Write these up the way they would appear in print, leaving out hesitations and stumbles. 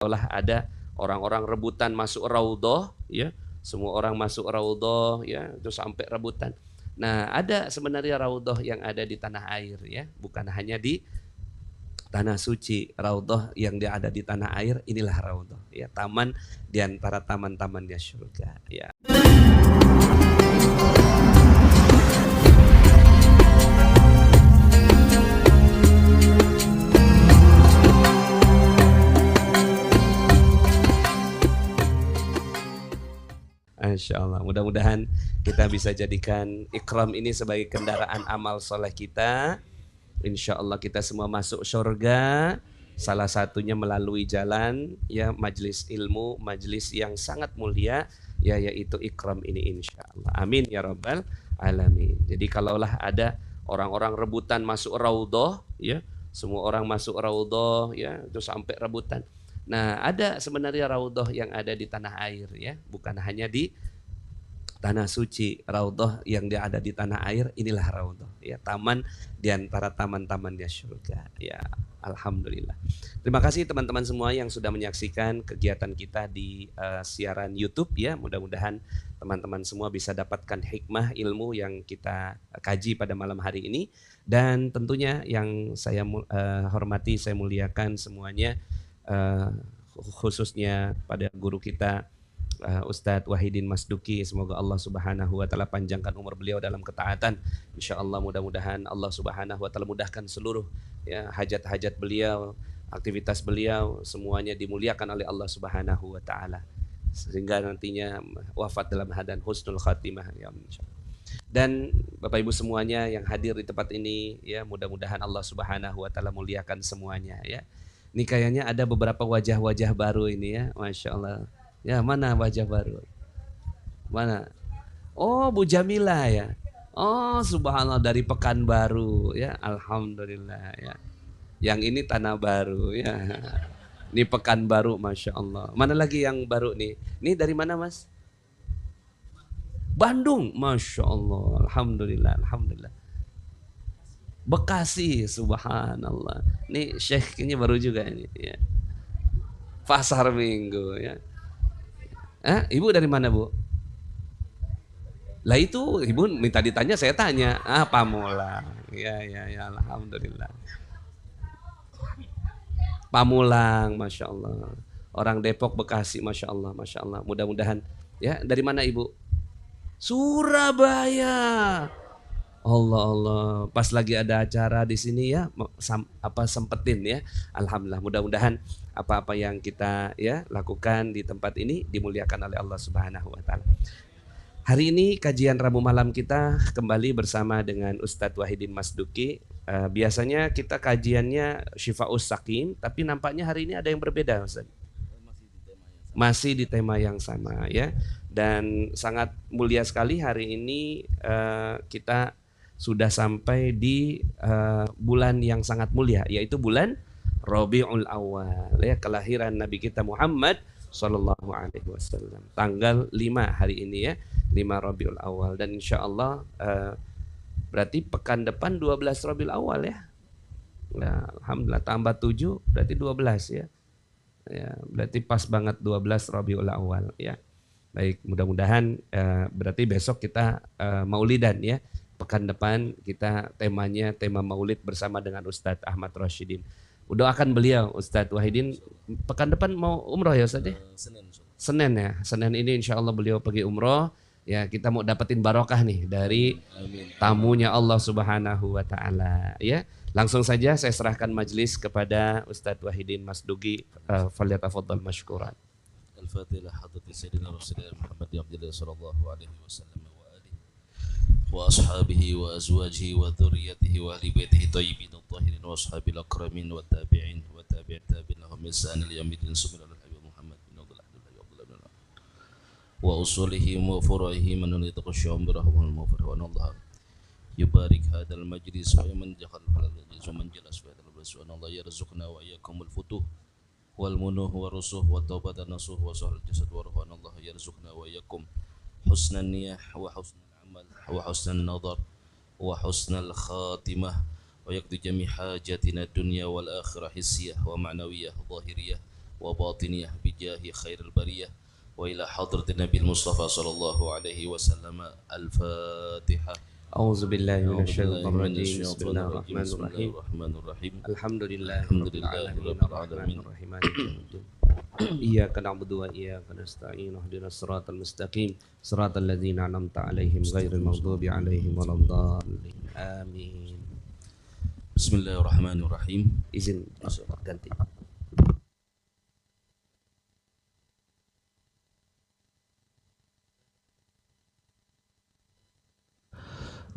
Seolah ada orang-orang rebutan masuk raudhah, ya, semua orang masuk raudhah, ya, itu sampai rebutan. Nah, ada sebenarnya raudhah yang ada di tanah air, ya, bukan hanya di tanah suci. Raudhah yang dia ada di tanah air, inilah raudhah, ya, taman di antara taman-tamannya surga, ya. Insya Allah, mudah-mudahan kita bisa jadikan ikram ini sebagai kendaraan amal soleh kita. Insya Allah kita semua masuk surga. Salah satunya melalui jalan, ya, majlis ilmu, majlis yang sangat mulia, ya, yaitu ikram ini insya Allah. Amin ya rabbal alamin. Jadi kalaulah ada orang-orang rebutan masuk raudhah, ya, semua orang masuk raudhah, ya, itu sampai rebutan. Nah, ada sebenarnya raudhah yang ada di tanah air, ya, bukan hanya di tanah suci. Raudhah yang dia ada di tanah air, inilah raudhah, ya, taman di antara taman-tamannya surga, ya. Alhamdulillah. Terima kasih teman-teman semua yang sudah menyaksikan kegiatan kita di siaran YouTube, ya. Mudah-mudahan teman-teman semua bisa dapatkan hikmah ilmu yang kita kaji pada malam hari ini. Dan tentunya yang saya hormati, saya muliakan semuanya, khususnya pada guru kita Ustadz Wahidin Masduki. Semoga Allah Subhanahu wa taala panjangkan umur beliau dalam ketaatan. Insyaallah mudah-mudahan Allah Subhanahu wa taala mudahkan seluruh, ya, hajat-hajat beliau, aktivitas beliau, semuanya dimuliakan oleh Allah Subhanahu wa taala sehingga nantinya wafat dalam keadaan husnul khatimah, ya. Dan Bapak Ibu semuanya yang hadir di tempat ini, ya, mudah-mudahan Allah Subhanahu wa taala muliakan semuanya, ya. Ini kayaknya ada beberapa wajah-wajah baru ini, ya, Masya Allah. Ya, mana wajah baru? Mana? Oh, Bu Jamila, ya. Oh, subhanallah, dari Pekanbaru, ya. Alhamdulillah, ya. Yang ini Tanah Baru, ya. Ini Pekanbaru, Masya Allah. Mana lagi yang baru nih? Ini dari mana, Mas? Bandung, Masya Allah. Alhamdulillah, Alhamdulillah. Bekasi, subhanallah. Ini Syekh ini baru juga ini, ya. Pasar Minggu, ya. Ibu dari mana, Bu? Lah itu ibu minta ditanya, saya tanya. Pamulang. Ya, ya, ya, alhamdulillah. Pamulang, Masya Allah. Orang Depok, Bekasi, Masya Allah, Masya Allah. Mudah-mudahan, ya. Dari mana Ibu? Surabaya. Allah Allah, pas lagi ada acara di sini, ya, sempetin, ya. Alhamdulillah, mudah-mudahan apa-apa yang kita, ya, lakukan di tempat ini dimuliakan oleh Allah Subhanahu wa taala. Hari ini kajian Rabu malam kita kembali bersama dengan Ustadz Wahidin Masduki. Biasanya kita kajiannya Syifa'us Sakim, tapi nampaknya hari ini ada yang berbeda, Ustadz. Masih di tema yang sama, ya. Dan sangat mulia sekali hari ini kita sudah sampai di bulan yang sangat mulia, yaitu bulan Rabiul Awal, ya, kelahiran Nabi kita Muhammad Sallallahu Alaihi Wasallam. Tanggal 5 hari ini, ya, 5 Rabiul Awal. Dan insya Allah berarti pekan depan 12 Rabiul Awal, ya. Nah, alhamdulillah, tambah 7 berarti 12, ya. Ya, berarti pas banget 12 Rabiul Awal, ya. Baik, mudah-mudahan berarti besok kita maulidan, ya. Pekan depan kita temanya tema maulid bersama dengan Ustadz Ahmad Rashidin. Doakan beliau, Ustadz Wahidin, pekan depan mau umroh, ya Ustadz, ya? Senin, ya. Senin ini insya Allah beliau pergi umroh. Ya, kita mau dapetin barokah nih dari tamunya Allah Subhanahu wa taala, ya. Langsung saja saya serahkan majlis kepada Ustadz Wahidin Masduki. Falyatafaddal mashkuran. Al-Fatihah hadrati Sayyidina Rasulullah Muhammad sallallahu alaihi wasallam wa ashabihi wa azwajihi wa dhurriyyatihi wa ahli baitihi thayyibin at-tahirin wa ashabil akramin wa tabi'in wa tabi'in lahum bi ihsan ila yaumil subhanallah Muhammad bin Abdullah wa usulihi wa furu'ihi man yataqashsham bi rahmatil mawfir wa Allah yubarik hadzal majlis wa man jakhal halal wa man jalas wa Allah yarzuqna wa iyyakumul futuh wal munuh wa rusuh wa taubat dan nasuh wa sahal jasad wa ruhan Allah yarzuqna wa iyyakum husnan niyah wa husnal amal wa husnan nadhar wa husnal khatimah wa yaqdi jami' hajatina dunya wal akhirah hissiyah wa ma'nawiyah zahiriyah وباطنه بجاه خير البرية وإلى حضرة النبي المصطفى صلى الله عليه وسلم. الفاتحة. أعوذ بالله من أعوذ بالله الشيطان من الرجيم. بسم الشيطان الله الرجيم. الرحمن بسم الله الرحيم. الرحمن الرحيم. الحمد لله الحمد رب لله العالمين رب الرحمن العالمين. الرحيم مالك يوم الدين. إياك نعبد وإياك نستعين اهدنا الصراط المستقيم صراط الذين أنعمت عليهم غير المغضوب عليهم ولا الضالين آمين. بسم الله الرحمن الرحيم. Izin ganti.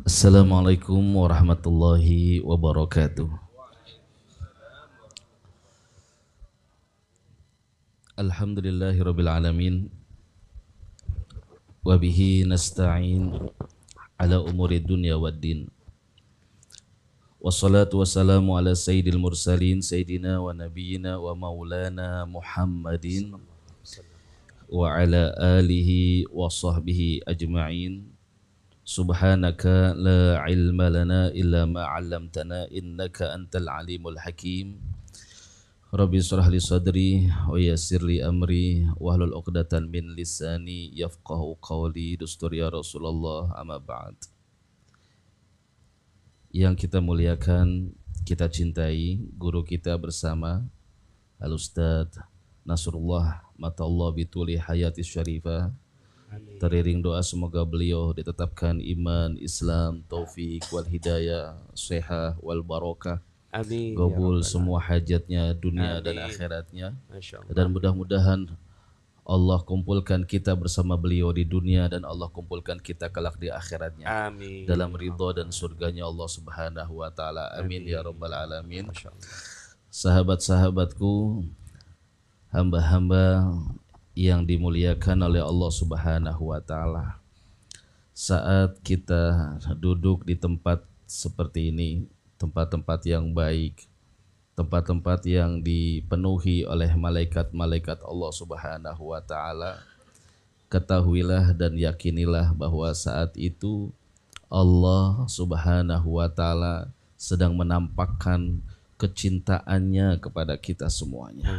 Assalamualaikum warahmatullahi wabarakatuh. Alhamdulillahi rabbil alamin. Wa bihi nasta'in ala umuri dunya waddin. Wassalatu wassalamu ala sayyidil mursalin sayyidina wa nabiyyina wa maulana Muhammadin wa ala alihi wa sahbihi ajma'in. Subhanaka la ilma lana illa ma 'allamtana innaka antal alimul hakim. Rabbi shrah li sadri wa yassir li amri wahlul 'uqdatan min lisani yafqahu qawli. Dustur ya Rasulullah, amma ba'd. Yang kita muliakan, kita cintai guru kita bersama Al-Ustadz Nasrullah Matallah bituli hayati syarifah. Teriring doa semoga beliau ditetapkan iman, Islam, taufik wal hidayah, sehat wal barokah. Amin. Kabul semua hajatnya dunia dan akhiratnya. Dan mudah-mudahan Allah kumpulkan kita bersama beliau di dunia dan Allah kumpulkan kita kelak di akhiratnya. Amin. Dalam ridha dan surganya Allah Subhanahu wa taala. Amin ya rabbal alamin. Sahabat-sahabatku, hamba-hamba yang dimuliakan oleh Allah Subhanahu wa taala. Saat kita duduk di tempat seperti ini, tempat-tempat yang baik, tempat-tempat yang dipenuhi oleh malaikat-malaikat Allah Subhanahu wa taala, ketahuilah dan yakinilah bahwa saat itu Allah Subhanahu wa taala sedang menampakkan kecintaannya kepada kita semuanya.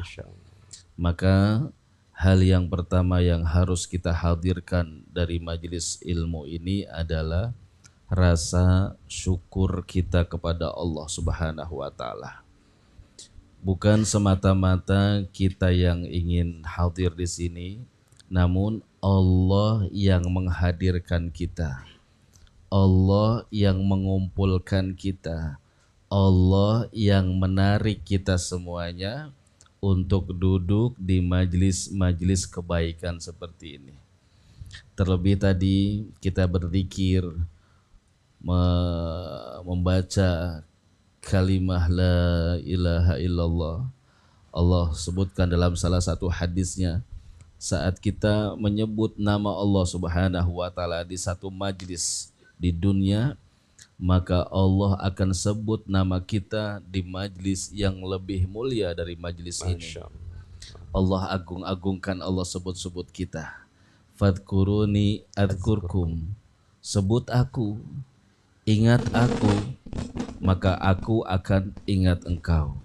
Maka hal yang pertama yang harus kita hadirkan dari majelis ilmu ini adalah rasa syukur kita kepada Allah Subhanahu wa taala. Bukan semata-mata kita yang ingin hadir di sini, namun Allah yang menghadirkan kita. Allah yang mengumpulkan kita. Allah yang menarik kita semuanya untuk duduk di majlis-majlis kebaikan seperti ini. Terlebih tadi kita berzikir, membaca kalimah la ilaha illallah. Allah sebutkan dalam salah satu hadisnya, saat kita menyebut nama Allah Subhanahu wa taala di satu majlis di dunia, maka Allah akan sebut nama kita di majlis yang lebih mulia dari majlis ini. Allah agung-agungkan, Allah sebut-sebut kita. Fadkuruni adkurkum. Sebut aku, ingat aku, maka aku akan ingat engkau.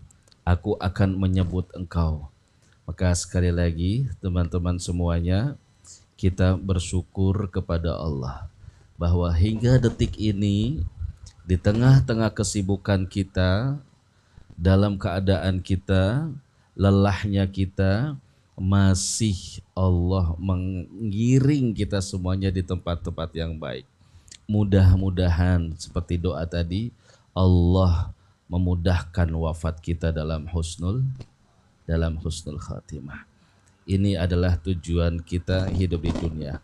Aku akan menyebut engkau. Maka sekali lagi teman-teman semuanya, kita bersyukur kepada Allah bahwa hingga detik ini, di tengah-tengah kesibukan kita, dalam keadaan kita, lelahnya kita, masih Allah mengiring kita semuanya di tempat-tempat yang baik. Mudah-mudahan seperti doa tadi, Allah memudahkan wafat kita dalam husnul khatimah. Ini adalah tujuan kita hidup di dunia.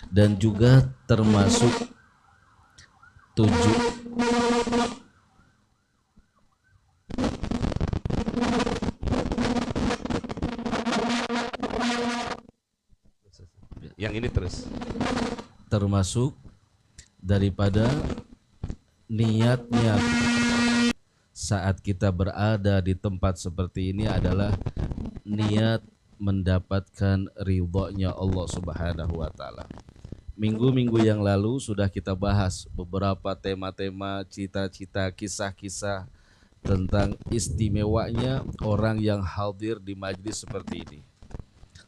Dan juga termasuk yang ini termasuk daripada niatnya saat kita berada di tempat seperti ini adalah niat mendapatkan ridhonya Allah Subhanahu wa taala. Minggu-minggu yang lalu sudah kita bahas beberapa tema-tema, cita-cita, kisah-kisah tentang istimewanya orang yang hadir di majlis seperti ini.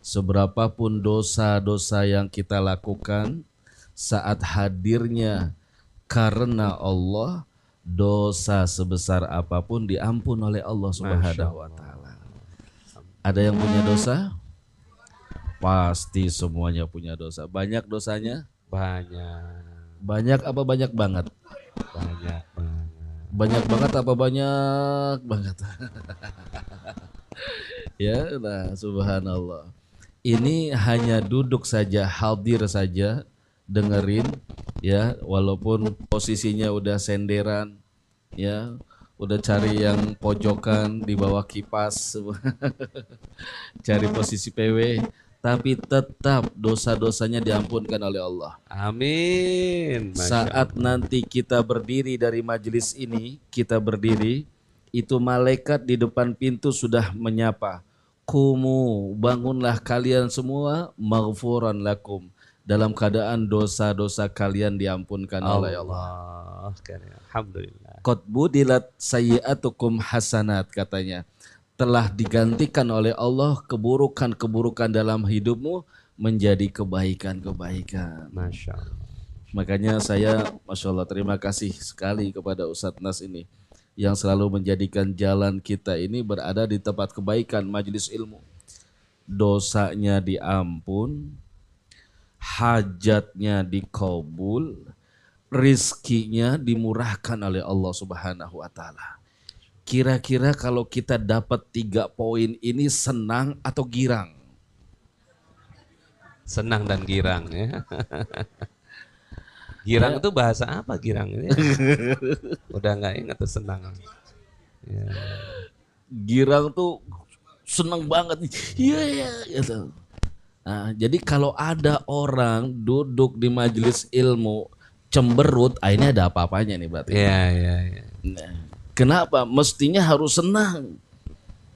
Seberapapun dosa-dosa yang kita lakukan saat hadirnya karena Allah, dosa sebesar apapun diampun oleh Allah Subhanahu wa taala. Ada yang punya dosa? Pasti semuanya punya dosa. Banyak dosanya? Banyak. Banyak apa banyak banget? Banyak banget. Banyak banget apa banyak banget? Ya, nah subhanallah. Ini hanya duduk saja, hadir saja, dengerin ya, walaupun posisinya udah senderan ya, udah cari yang pojokan di bawah kipas, cari posisi PW, tapi tetap dosa-dosanya diampunkan oleh Allah. Amin. Saat nanti kita berdiri dari majelis ini, kita berdiri, itu malaikat di depan pintu sudah menyapa. Kumu, bangunlah kalian semua, maghfuran lakum. Dalam keadaan dosa-dosa kalian diampunkan oleh Allah. Alhamdulillah. Qad budilat sayyi'atukum hasanat, katanya. Telah digantikan oleh Allah keburukan-keburukan dalam hidupmu menjadi kebaikan-kebaikan. Masya Allah. Makanya saya Masya Allah terima kasih sekali kepada Ustadz Nas ini yang selalu menjadikan jalan kita ini berada di tempat kebaikan, majelis ilmu. Dosanya diampun, hajatnya dikabul, rizkinya dimurahkan oleh Allah Subhanahu wa taala. Kira-kira kalau kita dapat 3 poin ini senang atau girang? Senang dan girang ya. Girang itu bahasa apa girang ini? Udah nggak ingat tuh senang. Ya. Girang tuh senang banget. Iya gitu. Nah, jadi kalau ada orang duduk di majelis ilmu cemberut, ini ada apa-apanya nih berarti. Iya. Nah, kenapa? Mestinya harus senang.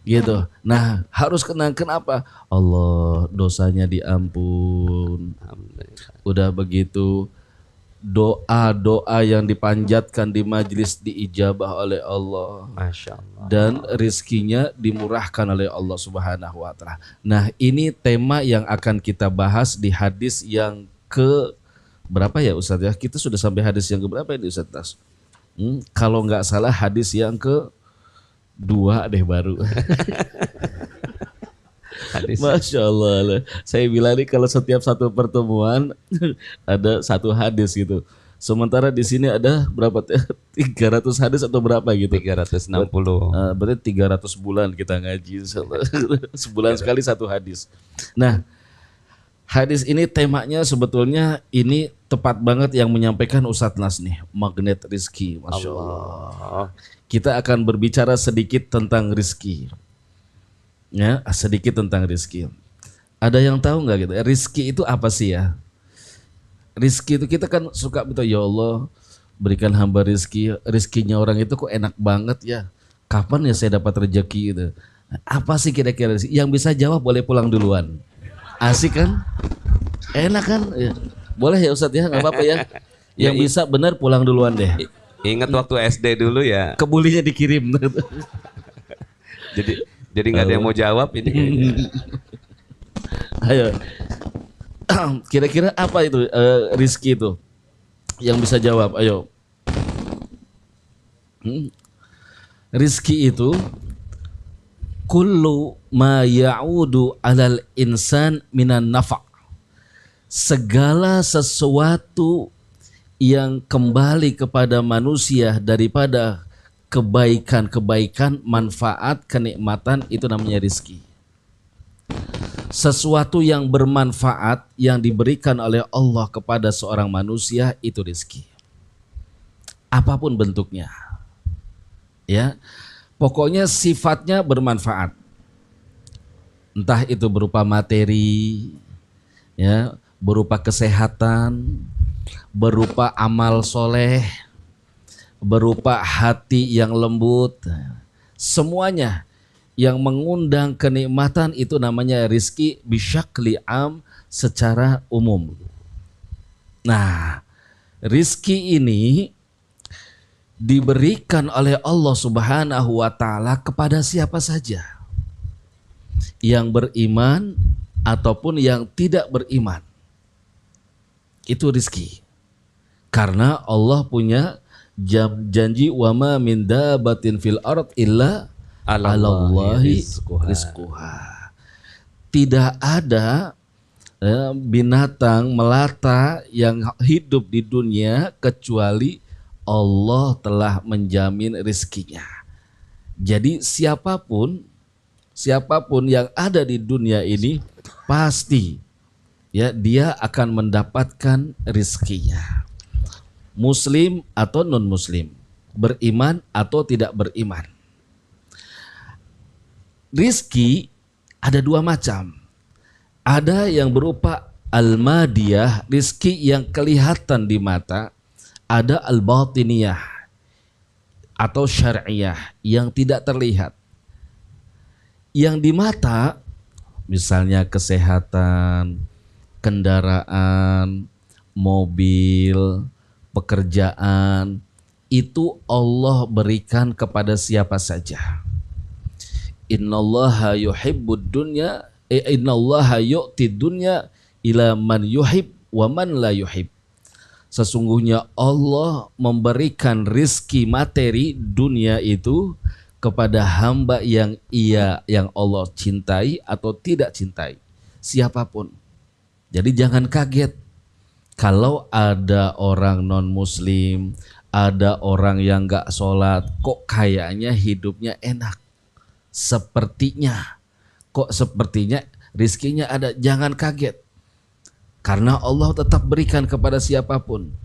Gitu. Nah, harus kenang. Kenapa? Allah dosanya diampun. Udah begitu, doa-doa yang dipanjatkan di majelis diijabah oleh Allah. Masya Allah. Dan rizkinya dimurahkan oleh Allah Subhanahu wa taala. Nah, ini tema yang akan kita bahas di hadis yang ke berapa ya Ustaz ya? Kita sudah sampai hadis yang ke berapa ini Ustaz Tas? Kalau nggak salah hadis yang ke 2 deh baru. Masya Allah. Saya bilang nih kalau setiap satu pertemuan ada 1 hadis gitu. Sementara di sini ada berapa? 300 hadis atau berapa gitu? 360. Berarti 300 bulan kita ngaji. Sebulan sekali 1 hadis. Nah, hadis ini temanya sebetulnya ini tepat banget yang menyampaikan Ustadz Nas nih. Magnet rizki. Masya Allah. Kita akan berbicara sedikit tentang rizki. Ya, sedikit tentang rizki. Ada yang tahu nggak gitu? Rizki itu apa sih ya? Rizki itu kita kan suka betul, ya Allah berikan hamba rizki. Rizkinya orang itu kok enak banget ya. Kapan ya saya dapat rezeki itu? Apa sih kira-kira rizki? Yang bisa jawab boleh pulang duluan. Asik kan? Enak kan? Ya. Boleh ya Ustadz ya, nggak apa-apa ya. Yang bisa benar pulang duluan deh. Ingat waktu SD dulu ya. Kebulinya dikirim. Jadi nggak ada yang mau jawab ini. Ayo, kira-kira apa itu rizki itu? Yang bisa jawab, ayo. Rizki itu kullu ma ya'udu alal insan minan nafa'. Segala sesuatu yang kembali kepada manusia daripada kebaikan-kebaikan, manfaat, kenikmatan, itu namanya rizki. Sesuatu yang bermanfaat yang diberikan oleh Allah kepada seorang manusia itu rizki. Apapun bentuknya. Ya. Pokoknya sifatnya bermanfaat. Entah itu berupa materi, ya, berupa kesehatan, berupa amal soleh, berupa hati yang lembut, semuanya yang mengundang kenikmatan itu namanya rizki bisyakli am, secara umum. Nah, rizki ini diberikan oleh Allah Subhanahu wa taala kepada siapa saja, yang beriman ataupun yang tidak beriman. Itu rizki. Karena Allah punya janji, wa ma min dabatin fil ard illa 'alallahi rizquha. Tidak ada binatang melata yang hidup di dunia kecuali Allah telah menjamin rizkinya. Jadi siapapun yang ada di dunia ini pasti ya dia akan mendapatkan rizkinya. Muslim atau non muslim, beriman atau tidak beriman. Rizki ada dua macam. Ada yang berupa al-madiyah, rizki yang kelihatan di mata. Ada al-batiniyah atau syar'iyah yang tidak terlihat. Yang di mata misalnya kesehatan, kendaraan, mobil, pekerjaan, itu Allah berikan kepada siapa saja. Innallaha yuhibbud dunya, innallaha yu'tid dunya ila man yuhib wa man la yuhib. Sesungguhnya Allah memberikan rizki materi dunia itu kepada hamba yang Allah cintai atau tidak cintai, siapapun. Jadi jangan kaget kalau ada orang non muslim, ada orang yang gak sholat, kok kayaknya hidupnya enak. Sepertinya rizkinya ada, jangan kaget. Karena Allah tetap berikan kepada siapapun.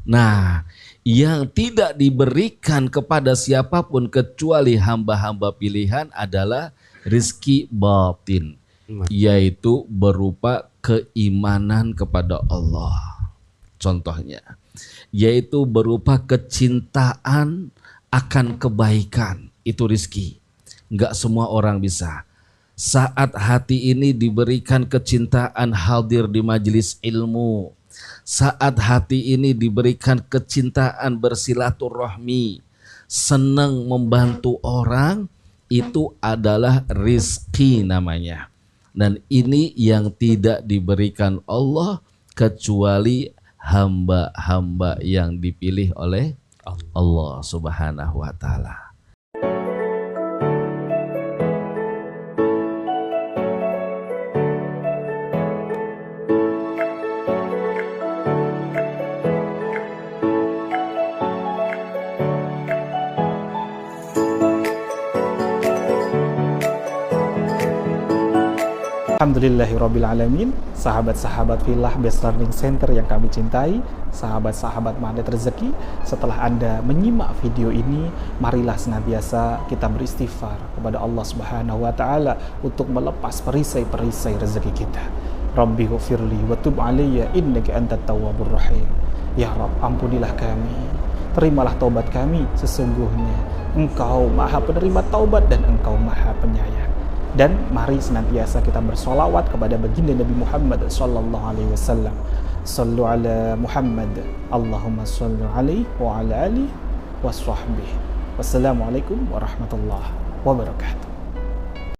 Nah, yang tidak diberikan kepada siapapun kecuali hamba-hamba pilihan adalah rizki batin, yaitu berupa keimanan kepada Allah. Contohnya, yaitu berupa kecintaan akan kebaikan, itu rizki. Enggak semua orang bisa. Saat hati ini diberikan kecintaan hadir di majelis ilmu, saat hati ini diberikan kecintaan bersilaturahmi, senang membantu orang, itu adalah rizki namanya. Dan ini yang tidak diberikan Allah kecuali hamba-hamba yang dipilih oleh Allah Subhanahu wa taala. Alhamdulillahirrabbilalamin. Sahabat-sahabat Filah Best Learning Center yang kami cintai, sahabat-sahabat Magnet Rezeki, setelah Anda menyimak video ini, marilah senantiasa kita beristighfar kepada Allah Subhanahu wa taala untuk melepas perisai-perisai rezeki kita. Rabbi ghfirli wa tub alayya innaka antat tawwabur rahim. Ya Rabb, ampunilah kami, terimalah taubat kami, sesungguhnya Engkau Maha Penerima taubat dan Engkau Maha Penyayang. Dan mari senantiasa kita bersolawat kepada baginda Nabi Muhammad sallallahu alaihi wasallam. Sallu ala Muhammad, Allahumma salli alaihi wa ala alihi wa sahbihi. Wassalamualaikum warahmatullahi wabarakatuh.